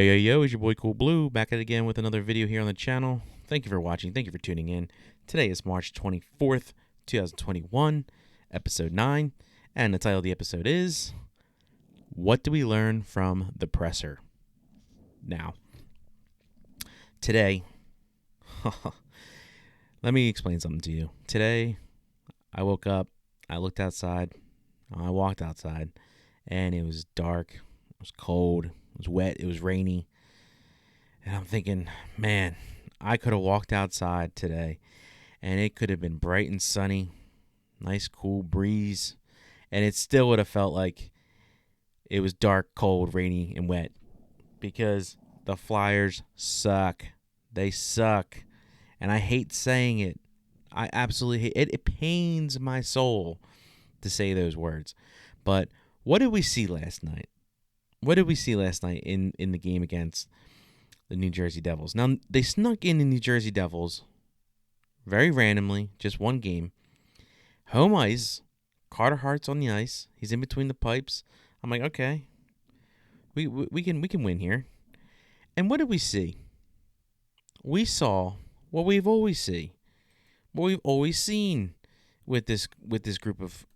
Yo, it's your boy Cool Blue, back at it again with another video here on the channel. Thank you for watching. Thank you for tuning in. Today is March 24th, 2021, episode 9. And the title of the episode is, What Do We Learn from the Presser? Now, today, let me explain something to you. Today, I woke up, I looked outside, I walked outside, and it was dark, it was cold, it was wet, it was rainy. And I'm thinking, man, I could have walked outside today and it could have been bright and sunny, nice cool breeze, and it still would have felt like it was dark, cold, rainy, and wet because the Flyers suck. They suck. And I hate saying it. I absolutely hate it. It pains my soul to say those words. But what did we see last night? What did we see last night in the game against the New Jersey Devils? Now, they snuck in the New Jersey Devils very randomly, just one game. Home ice, Carter Hart's on the ice. He's in between the pipes. I'm like, okay, we can win here. And what did we see? We saw what we've always seen, what we've always seen with this group of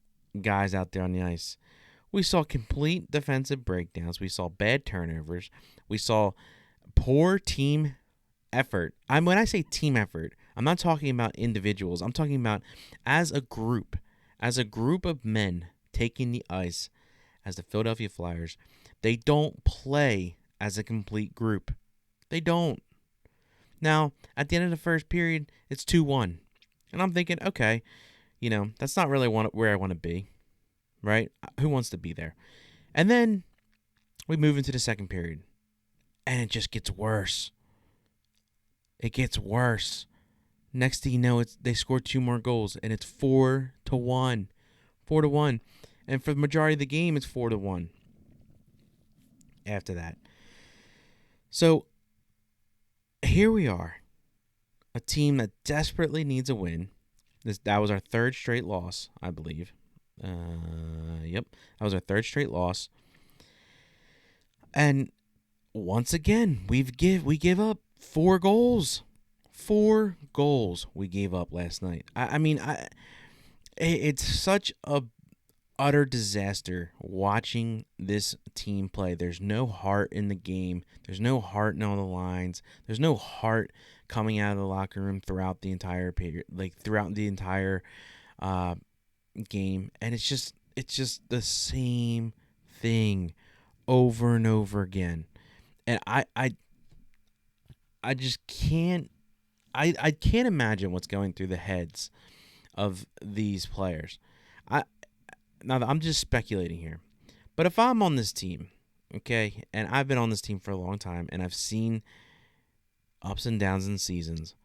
guys out there on the ice. We saw complete defensive breakdowns. We saw bad turnovers. We saw poor team effort. When I say team effort, I'm not talking about individuals. I'm talking about as a group of men taking the ice as the Philadelphia Flyers. They don't play as a complete group. They don't. Now, at the end of the first period, it's 2-1. And I'm thinking, okay, that's not really where I want to be, right? Who wants to be there? And then we move into the second period, and it just gets worse. It gets worse. Next thing you know, they score 2 more goals, and it's 4-1. 4-1. And for the majority of the game, it's 4-1 after that. So here we are, a team that desperately needs a win. That was our third straight loss, I believe. Yep, that was our third straight loss. And once again, we give up 4 goals. 4 goals we gave up last night. It's such a utter disaster watching this team play. There's no heart in the game. There's no heart on the lines. There's no heart coming out of the locker room throughout the entire period, throughout the entire game. And it's just the same thing over and over again. And I just can't. I can't imagine what's going through the heads of these players. Now, I'm just speculating here. But if I'm on this team, okay, and I've been on this team for a long time, and I've seen ups and downs in seasons,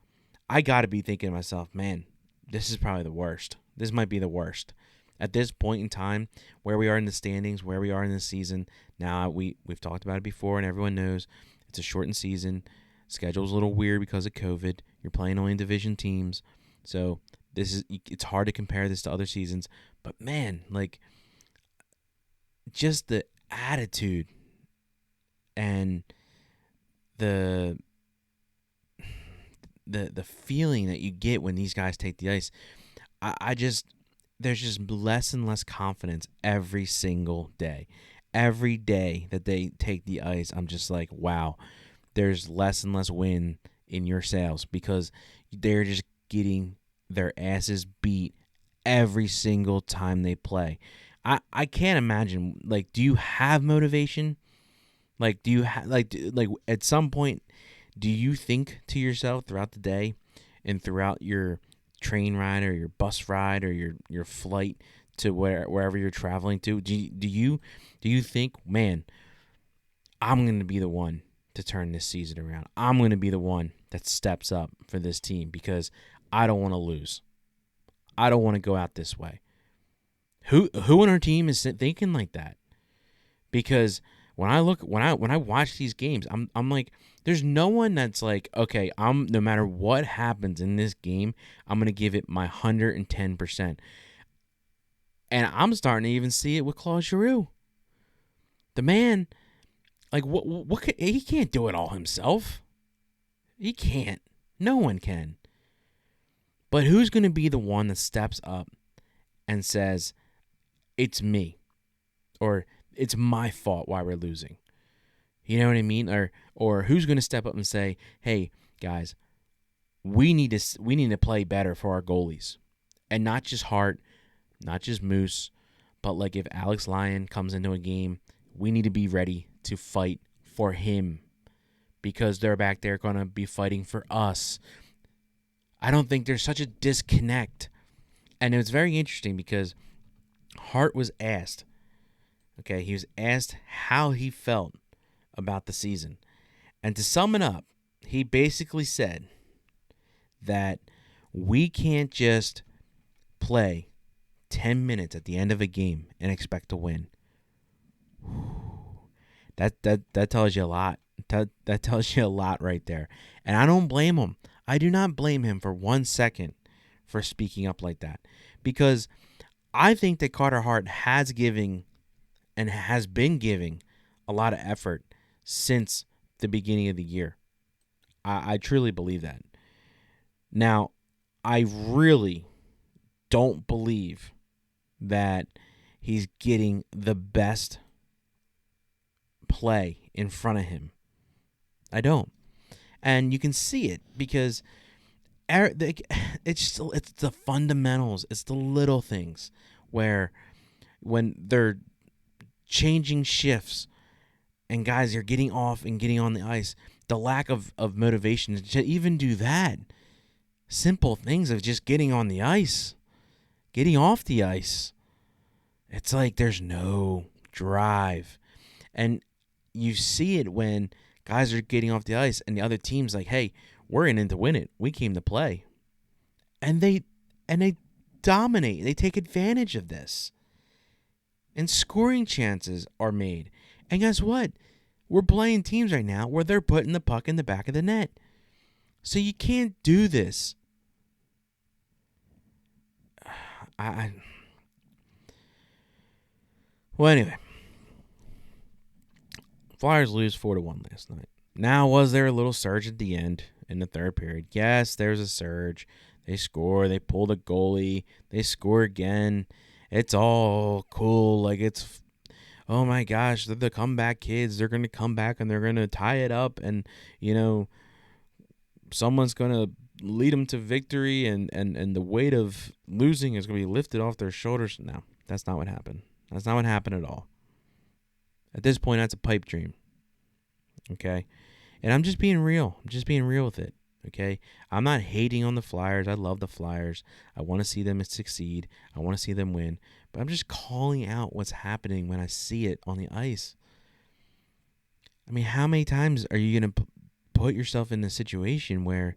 I got to be thinking to myself, man, this is probably the worst. This might be the worst. At this point in time, where we are in the standings, where we are in the season, now we've talked about it before, and everyone knows it's a shortened season. Schedule's a little weird because of COVID. You're playing only division teams, so it's hard to compare this to other seasons. But man, just the attitude and the feeling that you get when these guys take the ice, there's just less and less confidence every single day. Every day that they take the ice, I'm just like, wow, there's less and less wind in your sails because they're just getting their asses beat every single time they play. I can't imagine, do you have motivation? Do you at some point, do you think to yourself throughout the day and throughout your train ride or your bus ride or your flight to wherever you're traveling to, do you think, man, I'm going to be the one to turn this season around. I'm going to be the one that steps up for this team because I don't want to lose. I don't want to go out this way. Who on our team is thinking like that? Because when I watch these games, I'm like, there's no one that's like, okay, no matter what happens in this game, I'm gonna give it my 110%. And I'm starting to even see it with Claude Giroux. The man Like what he can't do it all himself. He can't. No one can. But who's going to be the one that steps up and says, it's me, or it's my fault why we're losing? You know what I mean? Or who's going to step up and say, hey, guys, we need to play better for our goalies. And not just Hart, not just Moose, but like if Alex Lyon comes into a game, we need to be ready to fight for him because they're back there going to be fighting for us. I don't think there's such a disconnect. And it was very interesting because Hart was asked, okay, he was asked how he felt about the season. And to sum it up, he basically said that we can't just play 10 minutes at the end of a game and expect to win. That tells you a lot. That tells you a lot right there. And I don't blame him. I do not blame him for 1 second for speaking up like that. Because I think that Carter Hart has given and has been giving a lot of effort since the beginning of the year. I truly believe that. Now, I really don't believe that he's getting the best play in front of him. I don't. And you can see it because it's the fundamentals. It's the little things where when they're changing shifts and guys are getting off and getting on the ice, the lack of motivation to even do that. Simple things of just getting on the ice, getting off the ice. It's like there's no drive. And you see it when guys are getting off the ice and the other team's like, hey, we're in it to win it. We came to play. And they dominate. They take advantage of this. And scoring chances are made. And guess what? We're playing teams right now where they're putting the puck in the back of the net. So you can't do this. Well, anyway. Flyers lose 4-1 last night. Now, was there a little surge at the end in the third period? Yes, there's a surge. They score. They pull the goalie. They score again. It's all cool. Like, it's, oh my gosh, they're the comeback kids. They're going to come back and they're going to tie it up. And, you know, someone's going to lead them to victory. And the weight of losing is going to be lifted off their shoulders. No, that's not what happened. That's not what happened at all. At this point, that's a pipe dream. Okay? And I'm just being real. I'm just being real with it. Okay? I'm not hating on the Flyers. I love the Flyers. I want to see them succeed. I want to see them win. But I'm just calling out what's happening when I see it on the ice. I mean, how many times are you going to put yourself in a situation where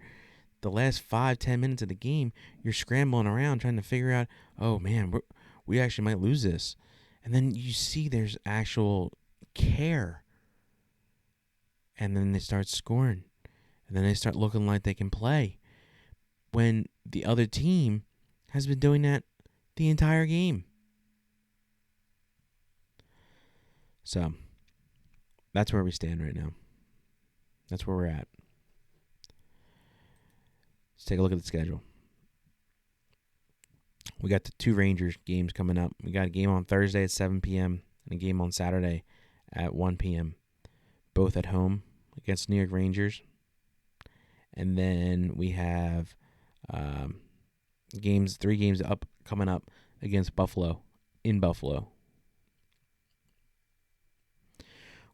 the last 5-10 minutes of the game, you're scrambling around trying to figure out, oh, man, we actually might lose this. And then you see there's actual care. And then they start scoring. And then they start looking like they can play. When the other team has been doing that the entire game. So, that's where we stand right now. That's where we're at. Let's take a look at the schedule. We got the 2 Rangers games coming up. We got a game on Thursday at 7 p.m. and a game on Saturday at 1 p.m. Both at home against New York Rangers. And then we have 3 games coming up against Buffalo, in Buffalo.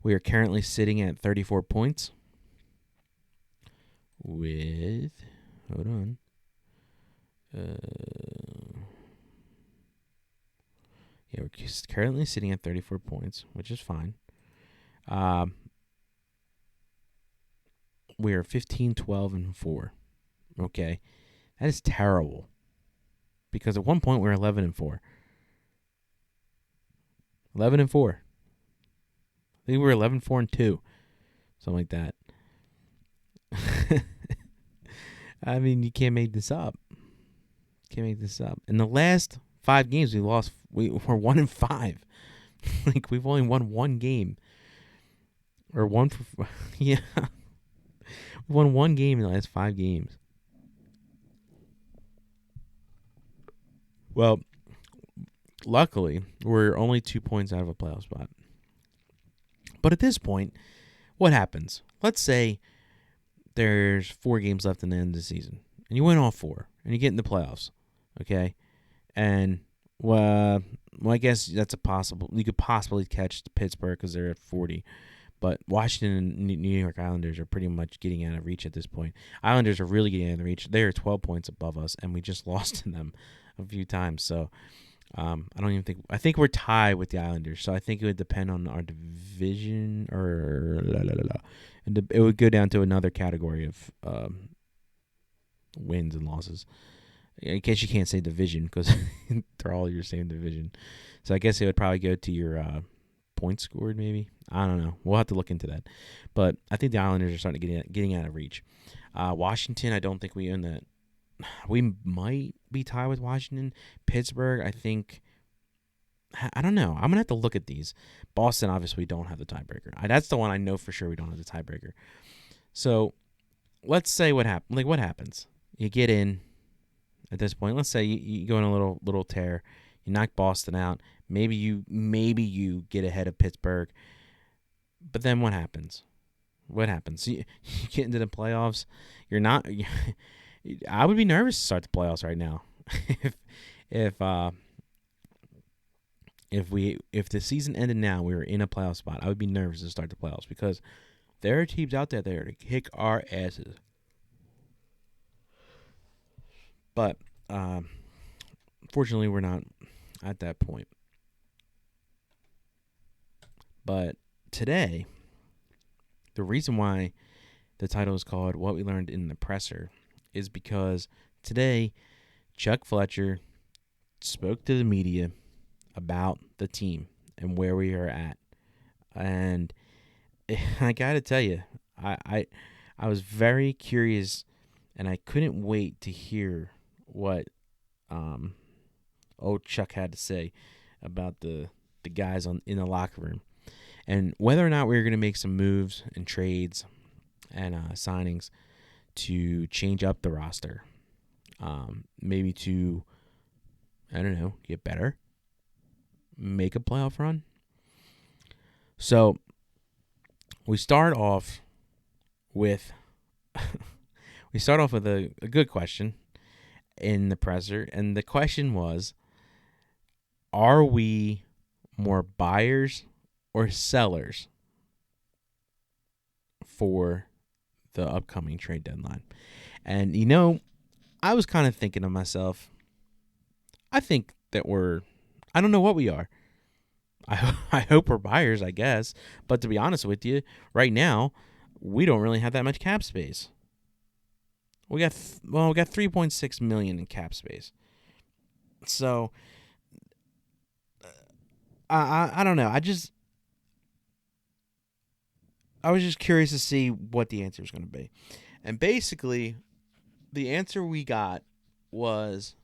We are currently sitting at 34 points with, hold on, yeah, we're currently sitting at 34 points, which is fine. We are 15, 12, and 4. Okay. That is terrible. Because at one point we were 11 and 4. 11 and 4. I think we were 11, 4, and 2. Something like that. I mean, you can't make this up. Can't make this up. In the last 5 games we lost, we're 1 and 5. Like, we've only won 1 game. or one for yeah, we won one game in the last 5 games. Well, luckily, we're only 2 points out of a playoff spot. But at this point, what happens? Let's say there's 4 games left in the end of the season, and you win all 4, and you get in the playoffs, okay? And well, I guess that's a possible. You could possibly catch Pittsburgh because they're at 40, but Washington and New York Islanders are pretty much getting out of reach at this point. Islanders are really getting out of reach. They're 12 points above us, and we just lost to them a few times. So I don't even think. I think we're tied with the Islanders. So I think it would depend on our division or and it would go down to another category of wins and losses. I guess you can't say division because they're all your same division. So I guess it would probably go to your points scored, maybe. I don't know. We'll have to look into that. But I think the Islanders are starting to getting out of reach. Washington, I don't think we own that. We might be tied with Washington. Pittsburgh, I think. I don't know. I'm going to have to look at these. Boston, obviously, we don't have the tiebreaker. That's the one I know for sure we don't have the tiebreaker. So let's say what happens. Like, what happens? You get in. At this point, let's say you go on a little tear, you knock Boston out. Maybe you get ahead of Pittsburgh, but then what happens? What happens? You get into the playoffs. You're not. I would be nervous to start the playoffs right now. if the season ended now, we were in a playoff spot. I would be nervous to start the playoffs because there are teams out there to kick our asses. But fortunately, we're not at that point. But today, the reason why the title is called What We Learned in the Presser is because today, Chuck Fletcher spoke to the media about the team and where we are at. And I got to tell you, I was very curious, and I couldn't wait to hear what old Chuck had to say about the guys in the locker room and whether or not we were going to make some moves and trades and signings to change up the roster, maybe to, I don't know, get better, make a playoff run. So we start off with a good question in the presser, and the question was, are we more buyers or sellers for the upcoming trade deadline? And I was kind of thinking to myself, I think that I don't know what we are. I hope we're buyers, I guess, but to be honest with you, right now we don't really have that much cap space. We got $3.6 million in cap space. So I don't know. I was just curious to see what the answer was going to be. And basically the answer we got was,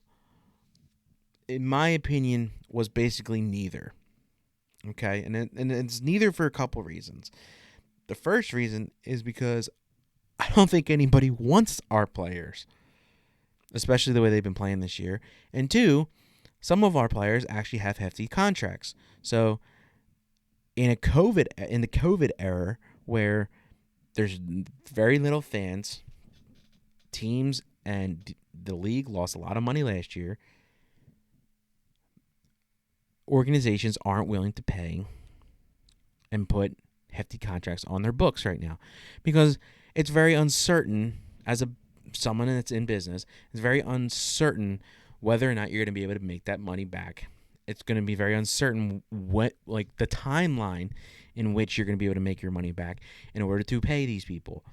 in my opinion, was basically neither. Okay? And it's neither for a couple reasons. The first reason is because I don't think anybody wants our players, especially the way they've been playing this year. And 2, some of our players actually have hefty contracts. So in the COVID era where there's very little fans, teams and the league lost a lot of money last year. Organizations aren't willing to pay and put hefty contracts on their books right now because it's very uncertain. As someone that's in business, it's very uncertain whether or not you're going to be able to make that money back. It's going to be very uncertain the timeline in which you're going to be able to make your money back in order to pay these people.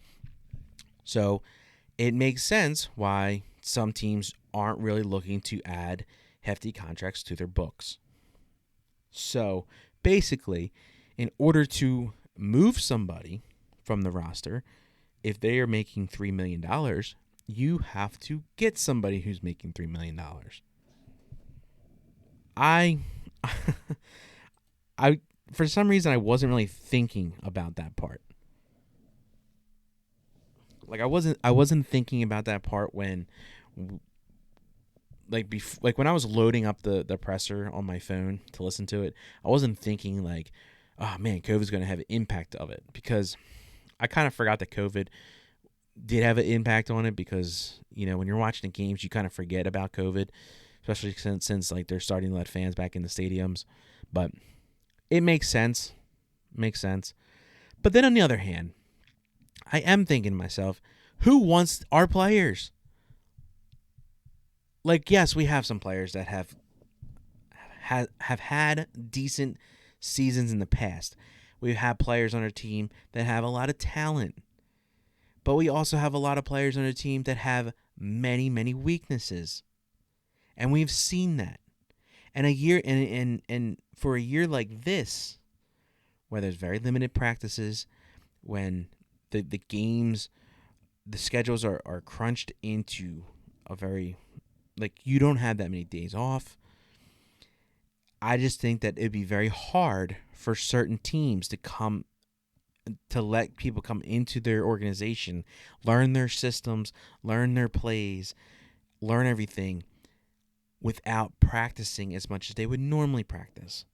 So it makes sense why some teams aren't really looking to add hefty contracts to their books. So basically, in order to move somebody from the roster, if they are making $3 million, you have to get somebody who's making $3 million. I for some reason, I wasn't really thinking about that part. Like I wasn't thinking about that part when like when I was loading up the presser on my phone to listen to it, I wasn't thinking like, oh man, COVID's going to have an impact of it, because I kind of forgot that COVID did have an impact on it, because when you're watching the games, you kind of forget about COVID, especially since like they're starting to let fans back in the stadiums. But it makes sense. Makes sense. But then on the other hand, I am thinking to myself, who wants our players? Like, yes, we have some players that have had decent seasons in the past. We've had players on our team that have a lot of talent. But we also have a lot of players on our team that have many, many weaknesses. And we've seen that. And for a year like this, where there's very limited practices, when the games, the schedules are crunched into a very, like, you don't have that many days off. I just think that it'd be very hard for certain teams to let people come into their organization, learn their systems, learn their plays, learn everything without practicing as much as they would normally practice.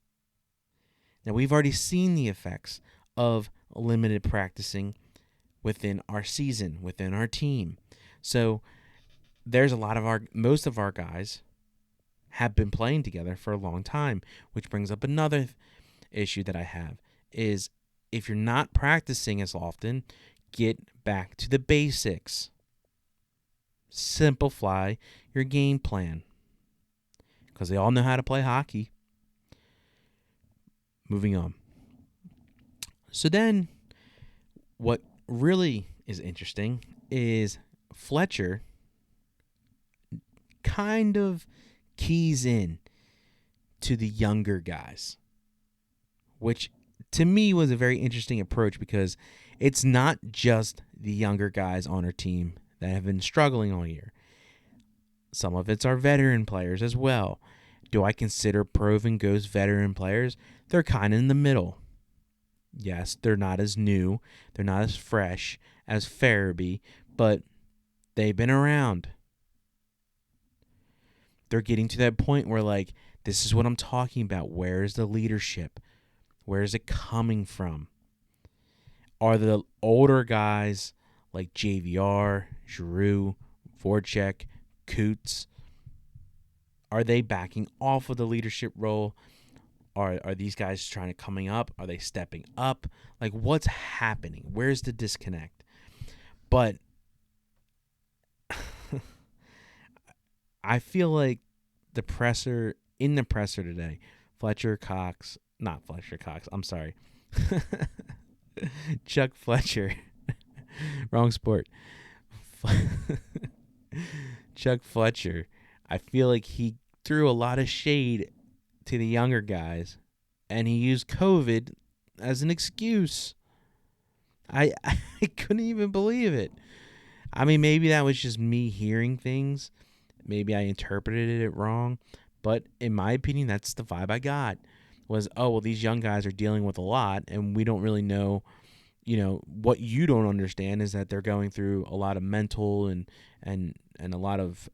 Now, we've already seen the effects of limited practicing within our season, within our team. So there's most of our guys have been playing together for a long time, which brings up another issue that I have is, if you're not practicing as often, get back to the basics. Simplify your game plan, because they all know how to play hockey. Moving on. So then, what really is interesting is Fletcher kind of keys in to the younger guys, which to me was a very interesting approach, because it's not just the younger guys on our team that have been struggling all year. Some of it's our veteran players as well. Do I consider Proven Ghost veteran players? They're kind of in the middle. Yes, they're not as new. They're not as fresh as Farabee, but they've been around. They're getting to that point where, like, this is what I'm talking about. Where is the leadership? Where is it coming from? Are the older guys like JVR, Giroux, Voracek, Coots, are they backing off of the leadership role? Are these guys coming up? Are they stepping up? Like, what's happening? Where's the disconnect? But I feel like in the presser today, I'm sorry. Chuck Fletcher. Wrong sport. Chuck Fletcher, I feel like he threw a lot of shade to the younger guys, and he used COVID as an excuse. I couldn't even believe it. I mean, maybe that was just me hearing things. Maybe I interpreted it wrong. But in my opinion, that's the vibe I got. Was, oh, well, these young guys are dealing with a lot, and we don't really know. What you don't understand is that they're going through a lot of mental and a lot of,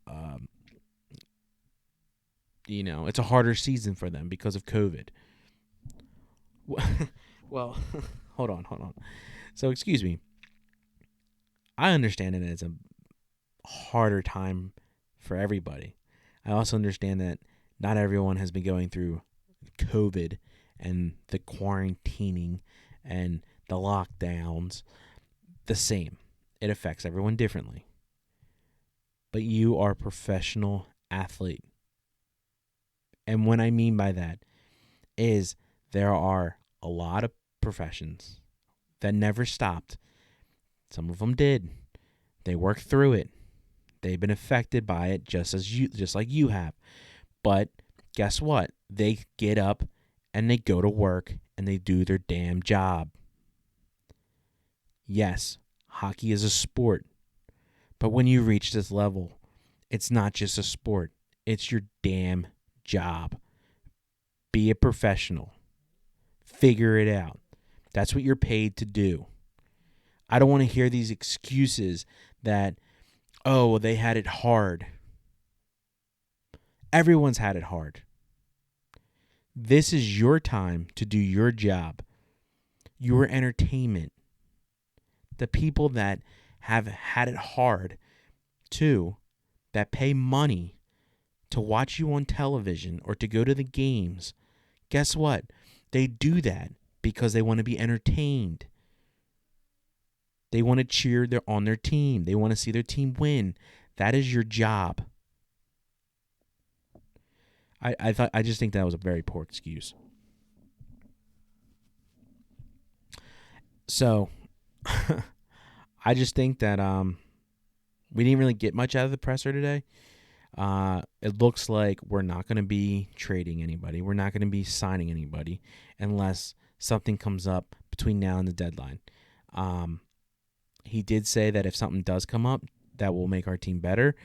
it's a harder season for them because of COVID. Well, hold on. So, excuse me. I understand it as a harder time for everybody. I also understand that not everyone has been going through COVID and the quarantining and the lockdowns the same. It affects everyone differently. But you are a professional athlete. And what I mean by that is there are a lot of professions that never stopped. Some of them did. They worked through it. They've been affected by it just like you have. But guess what? They get up and they go to work and they do their damn job. Yes, hockey is a sport. But when you reach this level, it's not just a sport. It's your damn job. Be a professional. Figure it out. That's what you're paid to do. I don't want to hear these excuses that, oh, well, they had it hard. Everyone's had it hard. This is your time to do your job, your entertainment. The people that have had it hard, too, that pay money to watch you on television or to go to the games, guess what? They do that because they want to be entertained. They want to cheer on their team. They want to see their team win. That is your job. I just think that was a very poor excuse. So I just think that we didn't really get much out of the presser today. It looks like we're not going to be trading anybody. We're not going to be signing anybody unless something comes up between now and the deadline. He did say that if something does come up that will make our team better,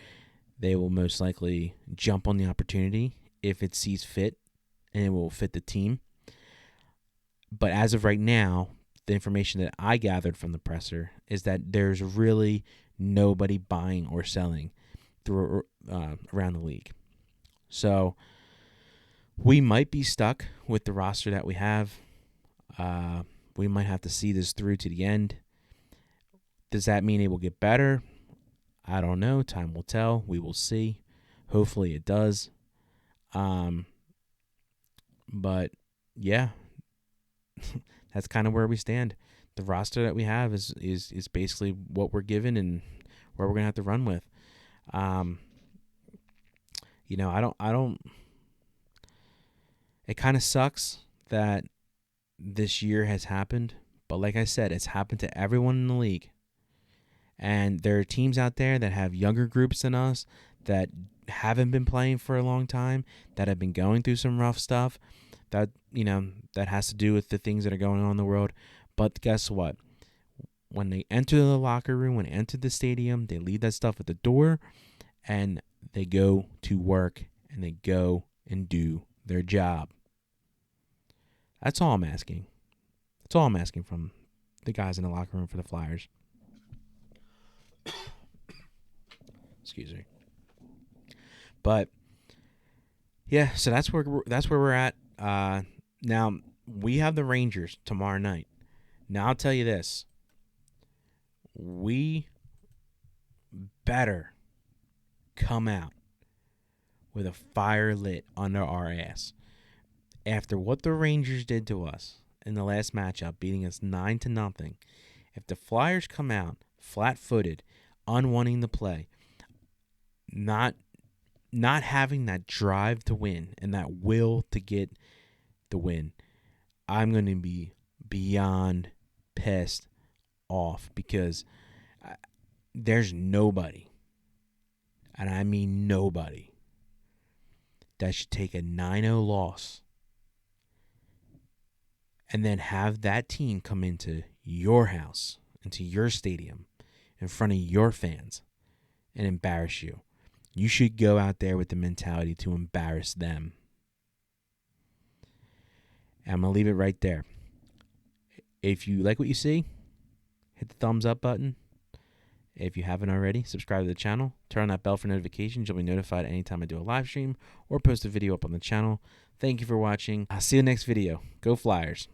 they will most likely jump on the opportunity if it sees fit and it will fit the team. But as of right now, the information that I gathered from the presser is that there's really nobody buying or selling through around the league. So we might be stuck with the roster that we have. We might have to see this through to the end. Does that mean it will get better? I don't know. Time will tell. We will see. Hopefully it does. But yeah, that's kind of where we stand. The roster that we have is basically what we're given and where we're gonna have to run with. I don't. It kind of sucks that this year has happened, but like I said, it's happened to everyone in the league. And there are teams out there that have younger groups than us that haven't been playing for a long time, that have been going through some rough stuff, that has to do with the things that are going on in the world. But guess what? When they enter the locker room, when they enter the stadium, they leave that stuff at the door and they go to work and they go and do their job. That's all I'm asking. That's all I'm asking from the guys in the locker room for the Flyers. Excuse me. But yeah, so that's where we're at. Now we have the Rangers tomorrow night. Now I'll tell you this: we better come out with a fire lit under our ass after what the Rangers did to us in the last matchup, beating us 9-0. If the Flyers come out flat-footed, unwanting to play, not having that drive to win and that will to get the win, I'm going to be beyond pissed off because there's nobody, and I mean nobody, that should take a 9-0 loss and then have that team come into your house, into your stadium, in front of your fans and embarrass you. You should go out there with the mentality to embarrass them. And I'm going to leave it right there. If you like what you see, hit the thumbs up button. If you haven't already, subscribe to the channel. Turn on that bell for notifications. You'll be notified anytime I do a live stream or post a video up on the channel. Thank you for watching. I'll see you next video. Go Flyers.